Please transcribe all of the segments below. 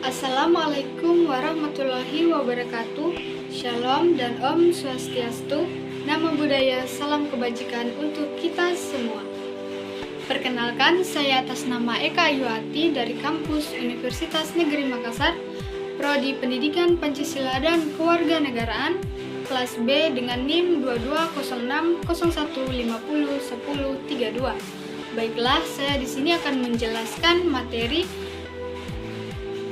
Assalamualaikum warahmatullahi wabarakatuh. Shalom dan Om Swastiastu. Nama budaya, salam kebajikan untuk kita semua. Perkenalkan, saya atas nama Eka Ayuati dari kampus Universitas Negeri Makassar, Prodi Pendidikan Pancasila dan Kewarganegaraan, kelas B dengan NIM 220601501032. Baiklah, saya di sini akan menjelaskan materi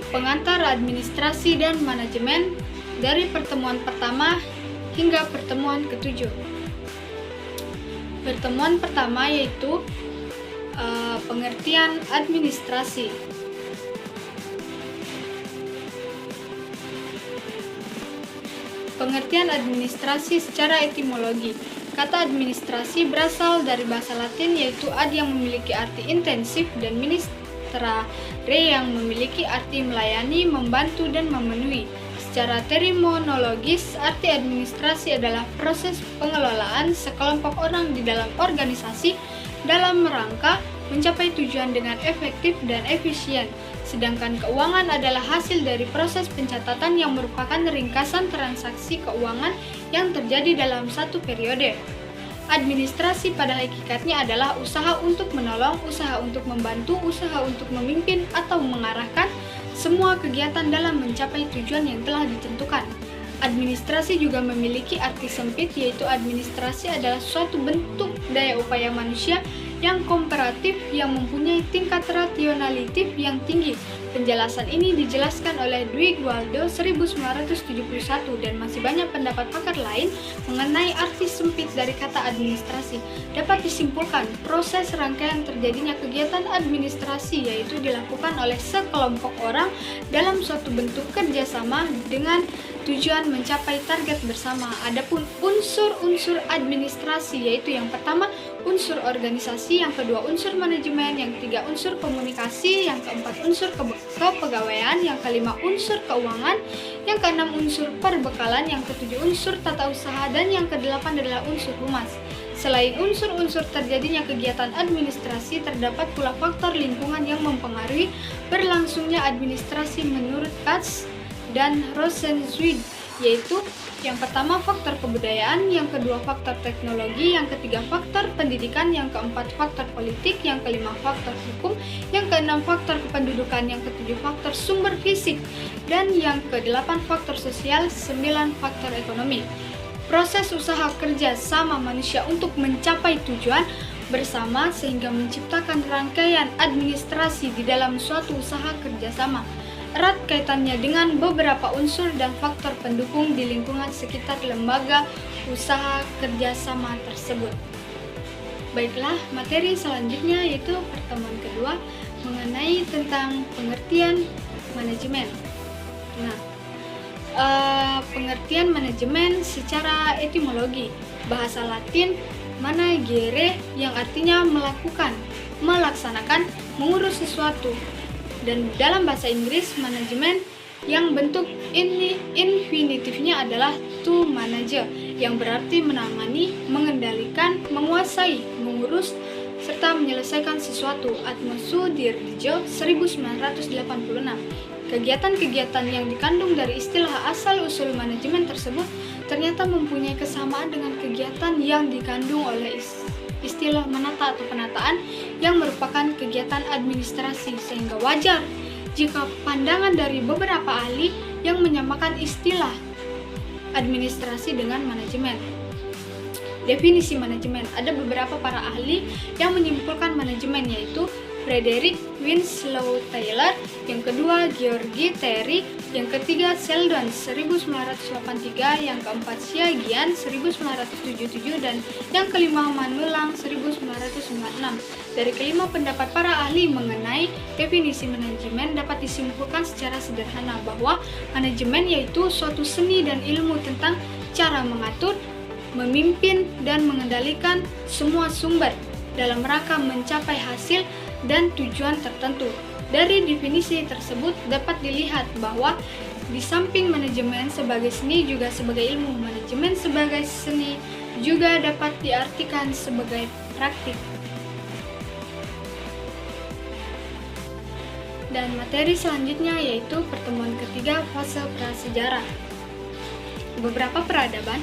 pengantar administrasi dan manajemen dari pertemuan pertama hingga pertemuan ketujuh. Pertemuan pertama yaitu pengertian administrasi. Pengertian administrasi secara etimologi. Kata administrasi berasal dari bahasa Latin yaitu ad yang memiliki arti intensif dan re yang memiliki arti melayani, membantu, dan memenuhi. Secara terminologis, arti administrasi adalah proses pengelolaan sekelompok orang di dalam organisasi dalam rangka mencapai tujuan dengan efektif dan efisien. Sedangkan keuangan adalah hasil dari proses pencatatan yang merupakan ringkasan transaksi keuangan yang terjadi dalam satu periode. Administrasi pada hakikatnya adalah usaha untuk menolong, usaha untuk membantu, usaha untuk memimpin atau mengarahkan semua kegiatan dalam mencapai tujuan yang telah ditentukan. Administrasi juga memiliki arti sempit, yaitu administrasi adalah suatu bentuk daya upaya manusia yang komparatif yang mempunyai tingkat rasionalitif yang tinggi. Penjelasan ini dijelaskan oleh Dwi Gualdo 1971 dan masih banyak pendapat pakar lain mengenai arti sempit dari kata administrasi. Dapat disimpulkan, proses rangkaian terjadinya kegiatan administrasi yaitu dilakukan oleh sekelompok orang dalam suatu bentuk kerjasama dengan tujuan mencapai target bersama. Adapun unsur-unsur administrasi yaitu yang pertama unsur organisasi, yang kedua unsur manajemen, yang ketiga unsur komunikasi, yang keempat unsur kepegawaian, yang kelima unsur keuangan, yang keenam unsur perbekalan, yang ketujuh unsur tata usaha, dan yang kedelapan adalah unsur humas. Selain unsur-unsur terjadinya kegiatan administrasi, terdapat pula faktor lingkungan yang mempengaruhi berlangsungnya administrasi menurut Katz dan Rosenzweig, yaitu yang pertama faktor kebudayaan, yang kedua faktor teknologi, yang ketiga faktor pendidikan, yang keempat faktor politik, yang kelima faktor hukum, yang keenam faktor kependudukan, yang ketujuh faktor sumber fisik, dan yang kedelapan faktor sosial, 9 faktor ekonomi. Proses usaha kerja sama manusia untuk mencapai tujuan bersama sehingga menciptakan rangkaian administrasi di dalam suatu usaha kerjasama. Erat kaitannya dengan beberapa unsur dan faktor pendukung di lingkungan sekitar lembaga usaha kerjasama tersebut. Baiklah, materi selanjutnya yaitu pertemuan kedua mengenai tentang pengertian manajemen. Pengertian manajemen secara etimologi, bahasa Latin managere yang artinya melakukan, melaksanakan, mengurus sesuatu. Dan dalam bahasa Inggris, manajemen yang bentuk infinitifnya adalah to manage, yang berarti menangani, mengendalikan, menguasai, mengurus, serta menyelesaikan sesuatu. Atmosu Dirjo 1986. Kegiatan-kegiatan yang dikandung dari istilah asal-usul manajemen tersebut ternyata mempunyai kesamaan dengan kegiatan yang dikandung oleh istilah menata atau penataan yang merupakan kegiatan administrasi, sehingga wajar jika pandangan dari beberapa ahli yang menyamakan istilah administrasi dengan manajemen. Definisi manajemen, ada beberapa para ahli yang menyimpulkan manajemen, yaitu Frederick Winslow Taylor, yang kedua George Terry, yang ketiga Sheldon 1983, yang keempat Xiaojian 1977, dan yang kelima Manulang 1996. Dari kelima pendapat para ahli mengenai definisi manajemen dapat disimpulkan secara sederhana bahwa manajemen yaitu suatu seni dan ilmu tentang cara mengatur, memimpin, dan mengendalikan semua sumber dalam rangka mencapai hasil dan tujuan tertentu. Dari definisi tersebut dapat dilihat bahwa di samping manajemen sebagai seni juga sebagai ilmu, manajemen sebagai seni juga dapat diartikan sebagai praktik. Dan materi selanjutnya yaitu pertemuan ketiga fase prasejarah. Beberapa peradaban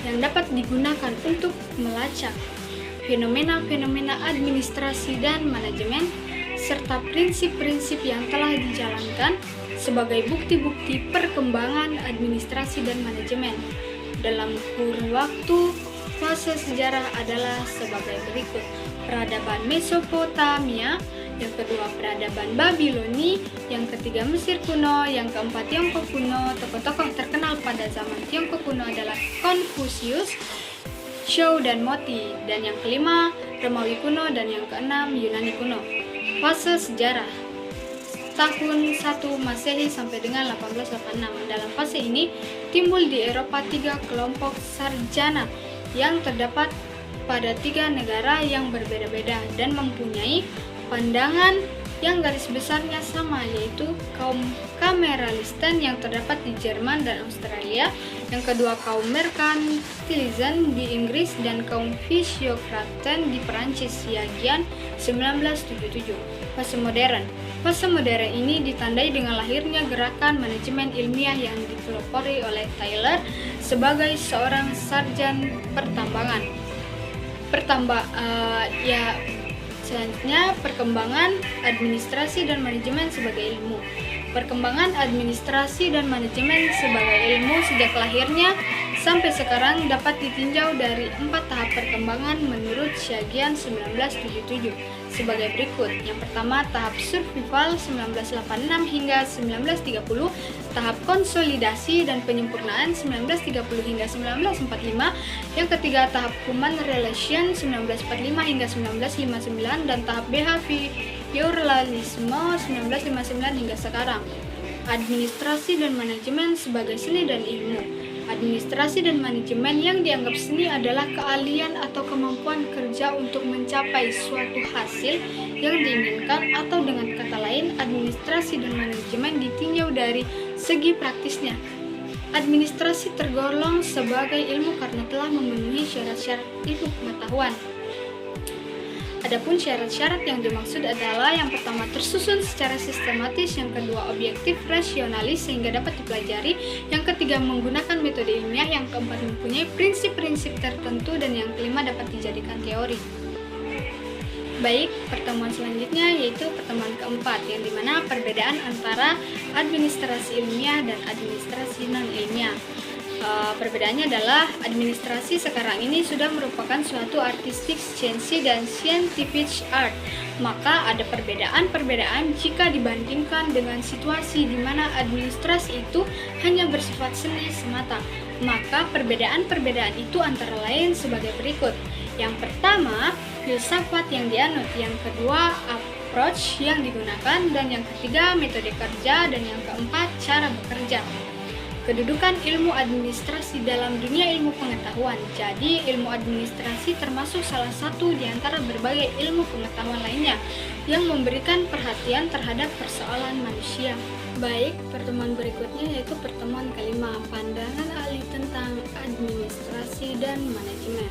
yang dapat digunakan untuk melacak fenomena-fenomena administrasi dan manajemen, serta prinsip-prinsip yang telah dijalankan sebagai bukti-bukti perkembangan administrasi dan manajemen dalam kurun waktu fase sejarah adalah sebagai berikut. Peradaban Mesopotamia, yang kedua peradaban Babiloni, yang ketiga Mesir kuno, yang keempat Tiongkok kuno. Tokoh-tokoh terkenal pada zaman Tiongkok kuno adalah Konfusius, Shou dan Moti, dan yang kelima Romawi kuno, dan yang keenam Yunani kuno. Fase sejarah tahun 1 Masehi sampai dengan 1886. Dalam fase ini timbul di Eropa 3 kelompok sarjana yang terdapat pada 3 negara yang berbeda-beda dan mempunyai pandangan yang garis besarnya sama, yaitu kaum Kameralisten yang terdapat di Jerman dan Australia, yang kedua kaum Merkantilisten di Inggris, dan kaum Physiokraten di Perancis, Yagian 1977. Fase modern. Fase modern ini ditandai dengan lahirnya gerakan manajemen ilmiah yang dipelopori oleh Taylor sebagai seorang sarjan pertambangan. Selanjutnya, perkembangan administrasi dan manajemen sebagai ilmu. Perkembangan administrasi dan manajemen sebagai ilmu sejak lahirnya sampai sekarang dapat ditinjau dari 4 tahap perkembangan menurut Yagian 1977 sebagai berikut. Yang pertama, tahap survival 1986 hingga 1930, tahap konsolidasi dan penyempurnaan 1930 hingga 1945, yang ketiga tahap human relation 1945 hingga 1959, dan tahap behavioralisme 1959 hingga sekarang. Administrasi dan manajemen sebagai seni dan ilmu. Administrasi dan manajemen yang dianggap seni adalah keahlian atau kemampuan kerja untuk mencapai suatu hasil yang diinginkan, atau dengan kata lain, administrasi dan manajemen ditinjau dari segi praktisnya. Administrasi tergolong sebagai ilmu karena telah memenuhi syarat-syarat ilmu pengetahuan. Adapun syarat-syarat yang dimaksud adalah yang pertama tersusun secara sistematis, yang kedua objektif rasionalis sehingga dapat dipelajari, yang ketiga menggunakan metode ilmiah, yang keempat mempunyai prinsip-prinsip tertentu, dan yang kelima dapat dijadikan teori. Baik, pertemuan selanjutnya yaitu pertemuan keempat, yang dimana perbedaan antara administrasi ilmiah dan administrasi non-ilmiah. Perbedaannya adalah administrasi sekarang ini sudah merupakan suatu artistic science dan scientific art. Maka ada perbedaan-perbedaan jika dibandingkan dengan situasi di mana administrasi itu hanya bersifat seni semata. Maka perbedaan-perbedaan itu antara lain sebagai berikut. Yang pertama, filsafat yang dianut, yang kedua approach yang digunakan, dan yang ketiga metode kerja, dan yang keempat cara bekerja. Kedudukan ilmu administrasi dalam dunia ilmu pengetahuan. Jadi, ilmu administrasi termasuk salah satu di antara berbagai ilmu pengetahuan lainnya yang memberikan perhatian terhadap persoalan manusia. Baik, pertemuan berikutnya yaitu pertemuan kelima, pandangan ahli tentang administrasi dan manajemen.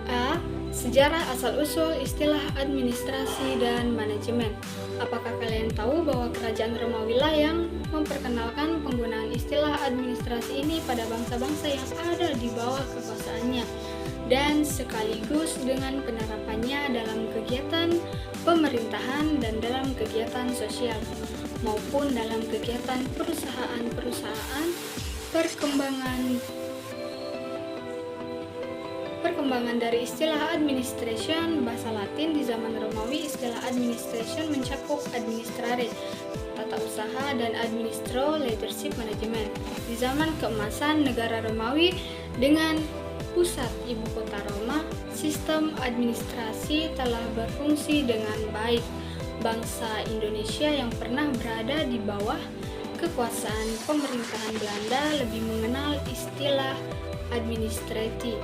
A. Sejarah asal-usul istilah administrasi dan manajemen. Apakah kalian tahu bahwa kerajaan Romawi lah yang memperkenalkan penggunaan istilah administrasi ini pada bangsa-bangsa yang ada di bawah kekuasaannya, dan sekaligus dengan penerapannya dalam kegiatan pemerintahan dan dalam kegiatan sosial, maupun dalam kegiatan perusahaan-perusahaan. Perkembangan dari istilah administration bahasa Latin di zaman Romawi, istilah administration mencakup administrare, tata usaha, dan administro, leadership, manajemen. Di zaman keemasan negara Romawi dengan pusat ibu kota Roma, sistem administrasi telah berfungsi dengan baik. Bangsa Indonesia yang pernah berada di bawah kekuasaan pemerintahan Belanda lebih mengenal istilah administratif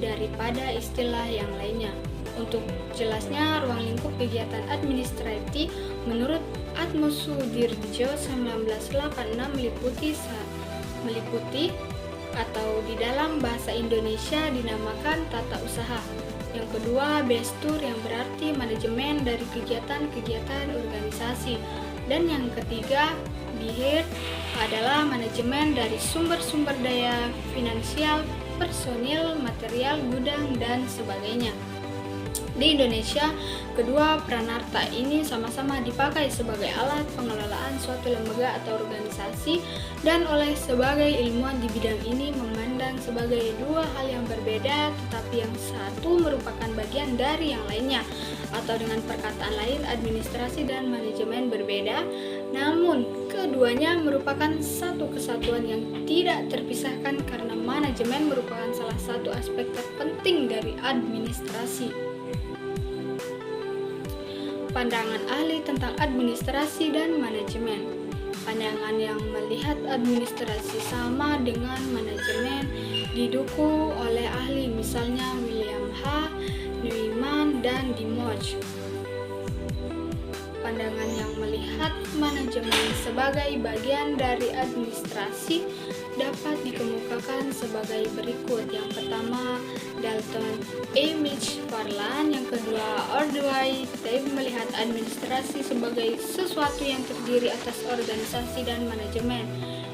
daripada istilah yang lainnya. Untuk jelasnya, ruang lingkup kegiatan administratif menurut Atmosudirjo 1986 meliputi atau di dalam bahasa Indonesia dinamakan tata usaha, Yang kedua, BESTUR yang berarti manajemen dari kegiatan-kegiatan organisasi. Dan yang ketiga, BIHIR adalah manajemen dari sumber-sumber daya finansial, personil, material, gudang, dan sebagainya. Di Indonesia, kedua pranarta ini sama-sama dipakai sebagai alat pengelolaan suatu lembaga atau organisasi, dan oleh sebagai ilmuwan di bidang ini memandang sebagai dua hal yang berbeda, tetapi yang satu merupakan bagian dari yang lainnya, atau dengan perkataan lain, administrasi dan manajemen berbeda, namun keduanya merupakan satu kesatuan yang tidak terpisahkan karena manajemen merupakan salah satu aspek terpenting dari administrasi. Pandangan ahli tentang administrasi dan manajemen. Pandangan yang melihat administrasi sama dengan manajemen didukung oleh ahli, misalnya William H. Neumann dan Dimoch. Pandangan yang melihat manajemen sebagai bagian dari administrasi dapat dikemukakan sebagai berikut. Yang pertama, Dalton A. McFarland. Yang kedua, Ordway Tabe melihat administrasi sebagai sesuatu yang terdiri atas organisasi dan manajemen.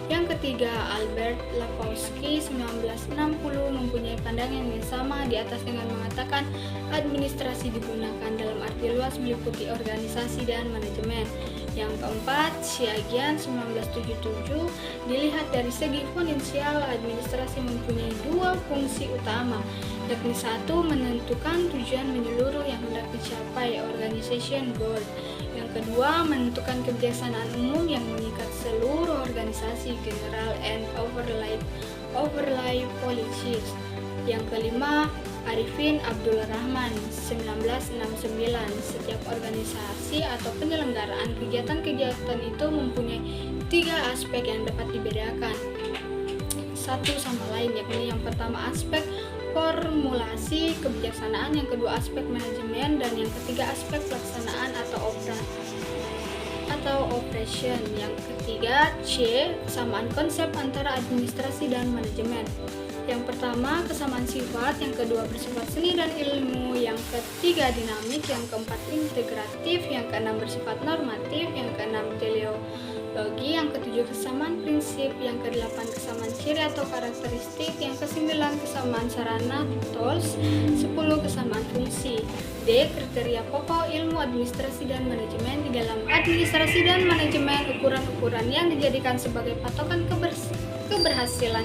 Yang ketiga, Albert Lapowski 1960 mempunyai pandangan yang sama di atas dengan mengatakan administrasi digunakan dalam arti luas meliputi organisasi dan manajemen. Yang keempat, Xiaojian 1977 dilihat dari segi finansial, administrasi mempunyai dua fungsi utama, yakni satu, menentukan tujuan menyeluruh yang hendak dicapai organization goal. Yang kedua, menentukan kebijaksanaan umum yang mengikat seluruh organisasi, general and overlay policies. Yang kelima, Arifin Abdul Rahman 1969. Setiap organisasi atau penyelenggaraan kegiatan-kegiatan itu mempunyai tiga aspek yang dapat dibedakan satu sama lain, yakni yang pertama aspek formulasi kebijaksanaan, yang kedua aspek manajemen, dan yang ketiga aspek pelaksanaan atau operation. Yang ketiga, C, kesamaan konsep antara administrasi dan manajemen. Yang pertama, kesamaan sifat, yang kedua bersifat seni dan ilmu, yang ketiga dinamik, yang keempat integratif, yang keenam bersifat normatif, yang keenam teleologi, yang ketujuh kesamaan prinsip, yang kedelapan kesamaan ciri atau karakteristik, yang kesembilan kesamaan sarana tools, 10 kesamaan fungsi. D, kriteria pokok ilmu administrasi dan manajemen. Di dalam administrasi dan manajemen, ukuran-ukuran yang dijadikan sebagai patokan keberhasilan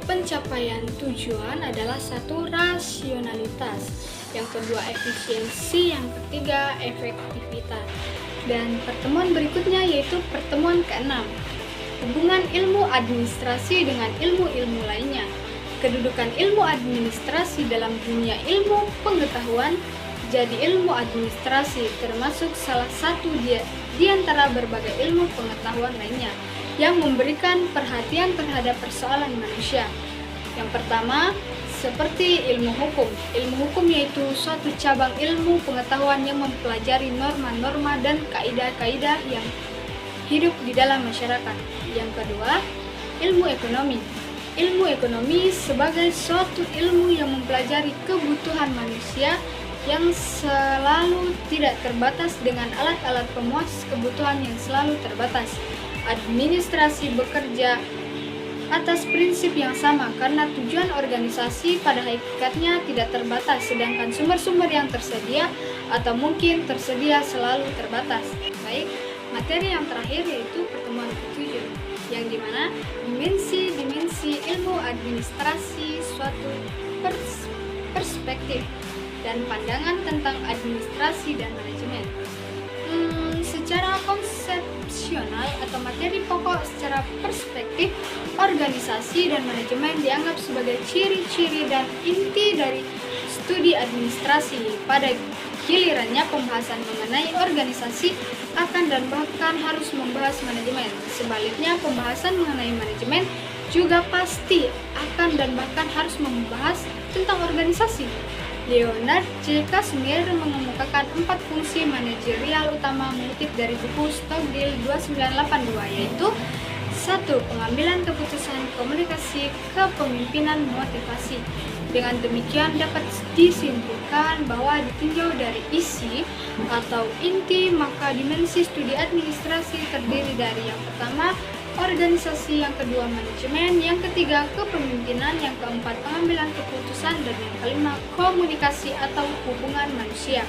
pencapaian tujuan adalah satu, rasionalitas, yang kedua efisiensi, yang ketiga efektivitas. Dan pertemuan berikutnya yaitu pertemuan ke-6, hubungan ilmu administrasi dengan ilmu-ilmu lainnya. Kedudukan ilmu administrasi dalam dunia ilmu pengetahuan. Jadi ilmu administrasi termasuk salah satu di antara berbagai ilmu pengetahuan lainnya yang memberikan perhatian terhadap persoalan manusia. Yang pertama, seperti ilmu hukum. Ilmu hukum yaitu suatu cabang ilmu pengetahuan yang mempelajari norma-norma dan kaidah-kaidah yang hidup di dalam masyarakat. Yang kedua, ilmu ekonomi. Ilmu ekonomi sebagai suatu ilmu yang mempelajari kebutuhan manusia yang selalu tidak terbatas dengan alat-alat pemuas kebutuhan yang selalu terbatas. Administrasi bekerja atas prinsip yang sama karena tujuan organisasi pada hakikatnya tidak terbatas, sedangkan sumber-sumber yang tersedia atau mungkin tersedia selalu terbatas. Baik, materi yang terakhir yaitu pertemuan ke-7, yang dimana dimensi-dimensi ilmu administrasi suatu perspektif dan pandangan tentang administrasi dan manajemen. Secara konsepsional atau materi pokok secara perspektif, organisasi dan manajemen dianggap sebagai ciri-ciri dan inti dari studi administrasi. Pada gilirannya, pembahasan mengenai organisasi akan dan bahkan harus membahas manajemen. Sebaliknya, pembahasan mengenai manajemen juga pasti akan dan bahkan harus membahas tentang organisasi. Leonard J. Kashmir mengemukakan 4 fungsi manajerial utama mengutip dari buku Stockdale 2982, yaitu 1. Pengambilan keputusan, komunikasi, kepemimpinan, motivasi. Dengan demikian dapat disimpulkan bahwa ditinjau dari isi atau inti, maka dimensi studi administrasi terdiri dari yang pertama, organisasi, yang kedua, manajemen, yang ketiga, kepemimpinan, yang keempat, pengambilan keputusan, dan yang kelima, komunikasi atau hubungan manusia.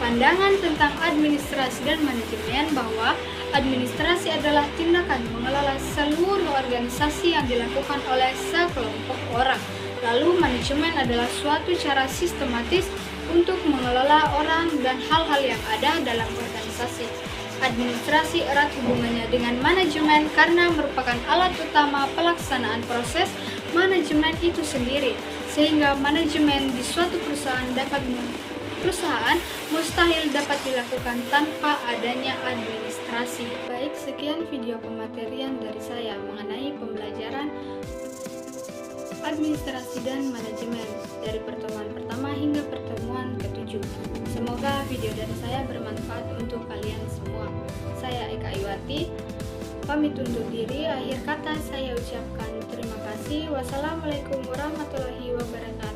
Pandangan tentang administrasi dan manajemen bahwa administrasi adalah tindakan mengelola seluruh organisasi yang dilakukan oleh sekelompok orang. Lalu manajemen adalah suatu cara sistematis untuk mengelola orang dan hal-hal yang ada dalam organisasi. Administrasi erat hubungannya dengan manajemen karena merupakan alat utama pelaksanaan proses manajemen itu sendiri, sehingga manajemen di suatu perusahaan mustahil dapat dilakukan tanpa adanya administrasi. Baik, sekian video pematerian dari saya mengenai pembelajaran administrasi dan manajemen dari pertemuan pertama hingga pertemuan ke-7. Semoga video dari saya bermanfaat untuk kalian semua. Saya Eka Iwati, pamit undur diri. Akhir kata saya ucapkan terima kasih. Wassalamualaikum warahmatullahi wabarakatuh.